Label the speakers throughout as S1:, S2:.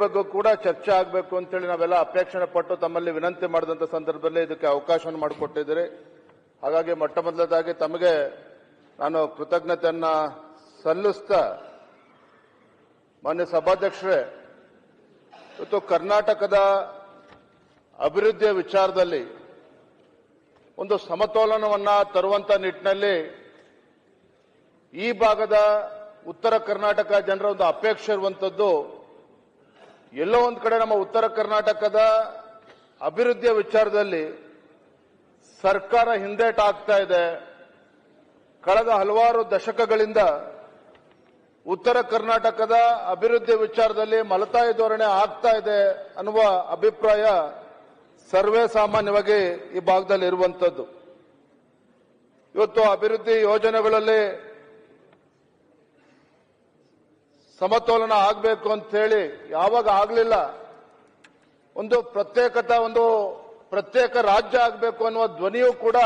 S1: ಬಗ್ಗೆ ಕೂಡ ಚರ್ಚೆ ಆಗಬೇಕು ಅಂತೇಳಿ ನಾವೆಲ್ಲ ಅಪೇಕ್ಷಣೆ ಪಟ್ಟು ತಮ್ಮಲ್ಲಿ ವಿನಂತಿ ಮಾಡಿದಂಥ ಸಂದರ್ಭದಲ್ಲಿ ಇದಕ್ಕೆ ಅವಕಾಶ ಮಾಡಿಕೊಟ್ಟಿದ್ದೀರಿ. ಹಾಗಾಗಿ ಮೊಟ್ಟ ಮೊದಲದಾಗಿ ತಮಗೆ ನಾನು ಕೃತಜ್ಞತೆಯನ್ನ ಸಲ್ಲಿಸ್ತಾ, ಮಾನ್ಯ ಸಭಾಧ್ಯಕ್ಷರೇ, ಇವತ್ತು ಕರ್ನಾಟಕದ ಅಭಿವೃದ್ಧಿಯ ವಿಚಾರದಲ್ಲಿ ಒಂದು ಸಮತೋಲನವನ್ನ ತರುವಂತ ನಿಟ್ಟಿನಲ್ಲಿ ಈ ಭಾಗದ ಉತ್ತರ ಕರ್ನಾಟಕ ಜನರ ಒಂದು ಅಪೇಕ್ಷೆ ಇರುವಂತದ್ದು, ಎಲ್ಲೋ ಒಂದು ಕಡೆ ನಮ್ಮ ಉತ್ತರ ಕರ್ನಾಟಕದ ಅಭಿವೃದ್ಧಿಯ ವಿಚಾರದಲ್ಲಿ ಸರ್ಕಾರ ಹಿಂದೇಟು ಆಗ್ತಾ ಇದೆ. ಕಳೆದ ಹಲವಾರು ದಶಕಗಳಿಂದ ಉತ್ತರ ಕರ್ನಾಟಕದ ಅಭಿವೃದ್ಧಿ ವಿಚಾರದಲ್ಲಿ ಮಲತಾಯಿ ಧೋರಣೆ ಆಗ್ತಾ ಇದೆ ಅನ್ನುವ ಅಭಿಪ್ರಾಯ ಸರ್ವೇ ಸಾಮಾನ್ಯವಾಗಿ ಈ ಭಾಗದಲ್ಲಿ ಇರುವಂತದ್ದು. ಇವತ್ತು ಅಭಿವೃದ್ಧಿ ಯೋಜನೆಗಳಲ್ಲಿ ಸಮತೋಲನ ಆಗಬೇಕು ಅಂತ ಹೇಳಿ ಯಾವಾಗ ಆಗಲಿಲ್ಲ, ಒಂದು ಪ್ರತ್ಯೇಕ ರಾಜ್ಯ ಆಗಬೇಕು ಅನ್ನುವ ಧ್ವನಿಯೂ ಕೂಡ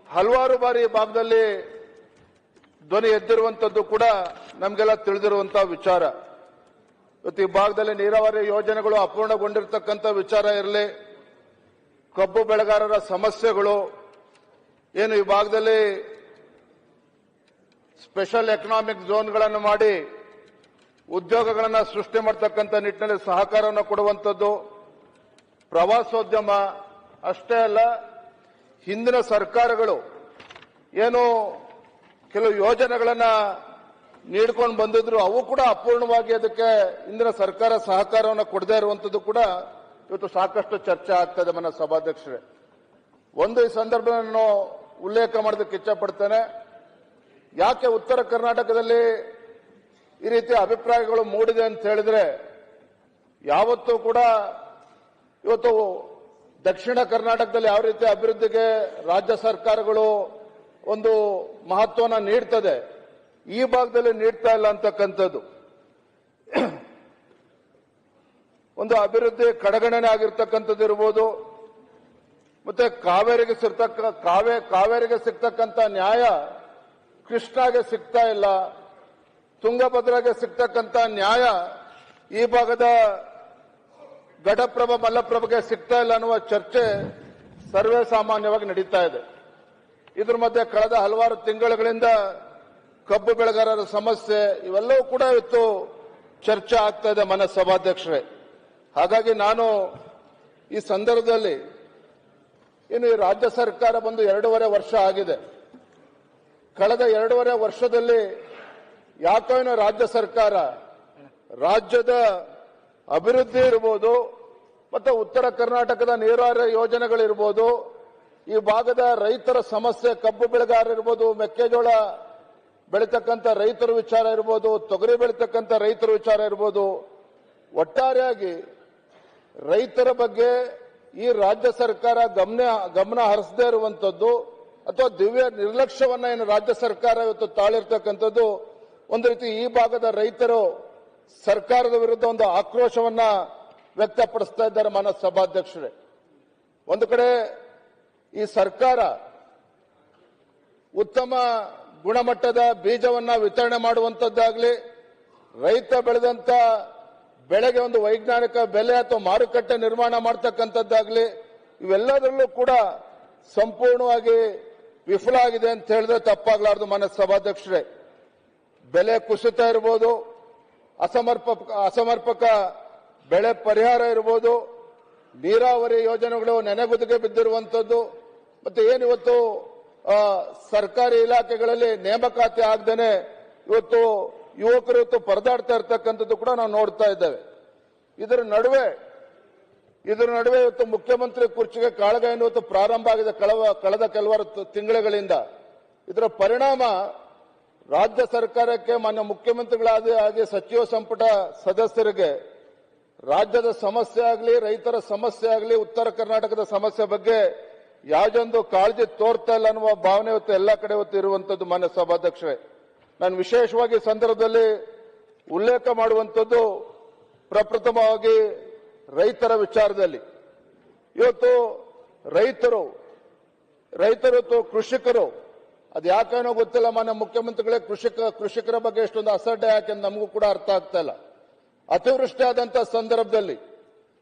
S1: ಹಲವಾರು ಬಾರಿ ಈ ಭಾಗದಲ್ಲಿ ಧ್ವನಿ ಎದ್ದಿರುವಂತದ್ದು ಕೂಡ ನಮಗೆಲ್ಲ ತಿಳಿದಿರುವಂತಹ ವಿಚಾರ. ಇವತ್ತು ಈ ಭಾಗದಲ್ಲಿ ನೀರಾವರಿ ಯೋಜನೆಗಳು ಅಪೂರ್ಣಗೊಂಡಿರ್ತಕ್ಕಂಥ ವಿಚಾರ ಇರಲಿ, ಕಬ್ಬು ಬೆಳೆಗಾರರ ಸಮಸ್ಯೆಗಳು ಏನು, ಈ ಭಾಗದಲ್ಲಿ ಸ್ಪೆಷಲ್ ಎಕನಾಮಿಕ್ ಝೋನ್ಗಳನ್ನು ಮಾಡಿ ಉದ್ಯೋಗಗಳನ್ನು ಸೃಷ್ಟಿ ಮಾಡತಕ್ಕಂಥ ನಿಟ್ಟಿನಲ್ಲಿ ಸಹಕಾರವನ್ನು ಕೊಡುವಂಥದ್ದು, ಪ್ರವಾಸೋದ್ಯಮ ಅಷ್ಟೇ ಅಲ್ಲ, ಹಿಂದಿನ ಸರ್ಕಾರಗಳು ಏನು ಕೆಲವು ಯೋಜನೆಗಳನ್ನ ನೀಡ್ಕೊಂಡು ಬಂದಿದ್ರು, ಅವು ಕೂಡ ಅಪೂರ್ಣವಾಗಿ ಅದಕ್ಕೆ ಇಂದಿನ ಸರ್ಕಾರ ಸಹಕಾರವನ್ನು ಕೊಡದೇ ಇರುವಂತದ್ದು ಕೂಡ ಇವತ್ತು ಸಾಕಷ್ಟು ಚರ್ಚೆ ಆಗ್ತದೆ. ಮನ ಸಭಾಧ್ಯಕ್ಷರೇ, ಒಂದು ಈ ಸಂದರ್ಭದಲ್ಲಿ ನಾನು ಉಲ್ಲೇಖ ಮಾಡೋದಕ್ಕೆ ಇಚ್ಛೆ ಪಡ್ತೇನೆ. ಯಾಕೆ ಉತ್ತರ ಕರ್ನಾಟಕದಲ್ಲಿ ಈ ರೀತಿಯ ಅಭಿಪ್ರಾಯಗಳು ಮೂಡಿದೆ ಅಂತ ಹೇಳಿದ್ರೆ, ಯಾವತ್ತೂ ಕೂಡ ಇವತ್ತು ದಕ್ಷಿಣ ಕರ್ನಾಟಕದಲ್ಲಿ ಯಾವ ರೀತಿ ಅಭಿವೃದ್ಧಿಗೆ ರಾಜ್ಯ ಸರ್ಕಾರಗಳು ಒಂದು ಮಹತ್ವನ ನೀಡ್ತದೆ, ಈ ಭಾಗದಲ್ಲಿ ನೀಡ್ತಾ ಇಲ್ಲ ಅಂತಕ್ಕಂಥದ್ದು. ಒಂದು ಅಭಿವೃದ್ಧಿ ಕಡೆಗಣನೆ ಆಗಿರ್ತಕ್ಕಂಥದ್ದು ಇರ್ಬೋದು, ಮತ್ತೆ ಕಾವೇರಿಗೆ ಸಿಗ್ತಕ್ಕಂಥ ನ್ಯಾಯ ಕೃಷ್ಣಾಗೆ ಸಿಗ್ತಾ ಇಲ್ಲ, ತುಂಗಭದ್ರಾಗೆ ಸಿಗ್ತಕ್ಕಂಥ ನ್ಯಾಯ ಈ ಭಾಗದ ಘಟಪ್ರಭಾ ಮಲ್ಲಪ್ರಭೆಗೆ ಸಿಗ್ತಾ ಇಲ್ಲ ಅನ್ನುವ ಚರ್ಚೆ ಸರ್ವೇ ಸಾಮಾನ್ಯವಾಗಿ ನಡೀತಾ ಇದೆ. ಇದ್ರ ಮಧ್ಯೆ ಕಳೆದ ಹಲವಾರು ತಿಂಗಳುಗಳಿಂದ ಕಬ್ಬು ಬೆಳೆಗಾರರ ಸಮಸ್ಯೆ ಇವೆಲ್ಲವೂ ಕೂಡ ಇವತ್ತು ಚರ್ಚೆ ಆಗ್ತಾ ಇದೆ ಮನ ಸಭಾಧ್ಯಕ್ಷರೇ. ಹಾಗಾಗಿ ನಾನು ಈ ಸಂದರ್ಭದಲ್ಲಿ ಇನ್ನು ಈ ರಾಜ್ಯ ಸರ್ಕಾರ ಬಂದು 2.5 ವರ್ಷ ಆಗಿದೆ. ಕಳೆದ 2.5 ವರ್ಷದಲ್ಲಿ ಯಾಕೋ ಏನೋ ರಾಜ್ಯ ಸರ್ಕಾರ ರಾಜ್ಯದ ಅಭಿವೃದ್ಧಿ ಇರ್ಬೋದು, ಮತ್ತೆ ಉತ್ತರ ಕರ್ನಾಟಕದ ನೀರಾವರಿ ಯೋಜನೆಗಳಿರ್ಬೋದು, ಈ ಭಾಗದ ರೈತರ ಸಮಸ್ಯೆ, ಕಬ್ಬು ಬೆಳೆಗಾರ ಇರ್ಬೋದು, ಮೆಕ್ಕೆಜೋಳ ಬೆಳೀತಕ್ಕಂಥ ರೈತರ ವಿಚಾರ ಇರ್ಬೋದು, ತೊಗರಿ ಬೆಳೀತಕ್ಕಂಥ ರೈತರ ವಿಚಾರ ಇರ್ಬೋದು, ಒಟ್ಟಾರೆಯಾಗಿ ರೈತರ ಬಗ್ಗೆ ಈ ರಾಜ್ಯ ಸರ್ಕಾರ ಗಮನ ಹರಿಸದೇ ಇರುವಂತದ್ದು ಅಥವಾ ದಿವ್ಯ ನಿರ್ಲಕ್ಷ್ಯವನ್ನ ಏನು ರಾಜ್ಯ ಸರ್ಕಾರ ಇವತ್ತು ತಾಳಿರ್ತಕ್ಕಂಥದ್ದು, ಒಂದು ರೀತಿ ಈ ಭಾಗದ ರೈತರು ಸರ್ಕಾರದ ವಿರುದ್ಧ ಒಂದು ಆಕ್ರೋಶವನ್ನ ವ್ಯಕ್ತಪಡಿಸ್ತಾ ಇದ್ದಾರೆ ಮಾನ್ಯ ಸಭಾಧ್ಯಕ್ಷರೇ. ಒಂದು ಕಡೆ ಈ ಸರ್ಕಾರ ಉತ್ತಮ ಗುಣಮಟ್ಟದ ಬೀಜವನ್ನ ವಿತರಣೆ ಮಾಡುವಂತದ್ದಾಗ್ಲಿ, ರೈತ ಬೆಳೆದಂತ ಬೆಳೆಗೆ ಒಂದು ವೈಜ್ಞಾನಿಕ ಬೆಲೆ ಅಥವಾ ಮಾರುಕಟ್ಟೆ ನಿರ್ಮಾಣ ಮಾಡತಕ್ಕಂಥದ್ದಾಗ್ಲಿ, ಇವೆಲ್ಲದರಲ್ಲೂ ಕೂಡ ಸಂಪೂರ್ಣವಾಗಿ ವಿಫಲ ಆಗಿದೆ ಅಂತ ಹೇಳಿದ್ರೆ ತಪ್ಪಾಗಲಾರದು ಮಾನ್ಯ ಸಭಾಧ್ಯಕ್ಷರೇ. ಬೆಲೆ ಕುಸಿತ ಇರ್ಬೋದು, ಅಸಮರ್ಪಕ ಬೆಳೆ ಪರಿಹಾರ ಇರ್ಬೋದು, ನೀರಾವರಿ ಯೋಜನೆಗಳು ನೆನೆಗುದಿಗೆ ಬಿದ್ದಿರುವಂತದ್ದು, ಮತ್ತೆ ಏನಿವತ್ತು ಸರ್ಕಾರಿ ಇಲಾಖೆಗಳಲ್ಲಿ ನೇಮಕಾತಿ ಆಗದೇನೆ ಇವತ್ತು ಯುವಕರು ಇವತ್ತು ಪರದಾಡ್ತಾ ಇರ್ತಕ್ಕಂಥದ್ದು ಕೂಡ ನಾವು ನೋಡ್ತಾ ಇದ್ದೇವೆ. ಇದರ ನಡುವೆ ಇವತ್ತು ಮುಖ್ಯಮಂತ್ರಿ ಕುರ್ಚಿಗೆ ಕಾಳಗ ಇವತ್ತು ಪ್ರಾರಂಭ ಆಗಿದೆ ಕಳೆದ ಕೆಲವಾರು ತಿಂಗಳುಗಳಿಂದ. ಇದರ ಪರಿಣಾಮ ರಾಜ್ಯ ಸರ್ಕಾರಕ್ಕೆ, ಮಾನ್ಯ ಮುಖ್ಯಮಂತ್ರಿಗಳಾದ ಹಾಗೆ ಸಚಿವ ಸಂಪುಟ ಸದಸ್ಯರಿಗೆ ರಾಜ್ಯದ ಸಮಸ್ಯೆ ಆಗಲಿ, ರೈತರ ಸಮಸ್ಯೆ ಆಗಲಿ, ಉತ್ತರ ಕರ್ನಾಟಕದ ಸಮಸ್ಯೆ ಬಗ್ಗೆ ಯಾವುದೊಂದು ಕಾಳಜಿ ತೋರ್ತಾ ಇಲ್ಲ ಅನ್ನುವ ಭಾವನೆ ಇವತ್ತು ಎಲ್ಲ ಕಡೆ ಇವತ್ತು ಇರುವಂತದ್ದು ಮಾನ್ಯ ಸಭಾಧ್ಯಕ್ಷರೇ. ನಾನು ವಿಶೇಷವಾಗಿ ಸಂದರ್ಭದಲ್ಲಿ ಉಲ್ಲೇಖ ಮಾಡುವಂತದ್ದು ಪ್ರಪ್ರಥಮವಾಗಿ ರೈತರ ವಿಚಾರದಲ್ಲಿ. ಇವತ್ತು ರೈತರು ಕೃಷಿಕರು ಅದು ಯಾಕೇನೋ ಗೊತ್ತಿಲ್ಲ, ಮಾನ್ಯ ಮುಖ್ಯಮಂತ್ರಿಗಳೇ ಕೃಷಿಕರ ಬಗ್ಗೆ ಎಷ್ಟೊಂದು ಅಸಡ್ಡೆ ಯಾಕೆ ನಮಗೂ ಕೂಡ ಅರ್ಥ ಆಗ್ತಾ ಇಲ್ಲ. ಅತಿವೃಷ್ಟಿ ಆದಂತ ಸಂದರ್ಭದಲ್ಲಿ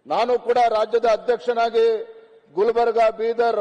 S1: ನಾನು ಕೂಡ ರಾಜ್ಯದ ಅಧ್ಯಕ್ಷನಾಗಿ ಗುಲ್ಬರ್ಗ, ಬೀದರ್,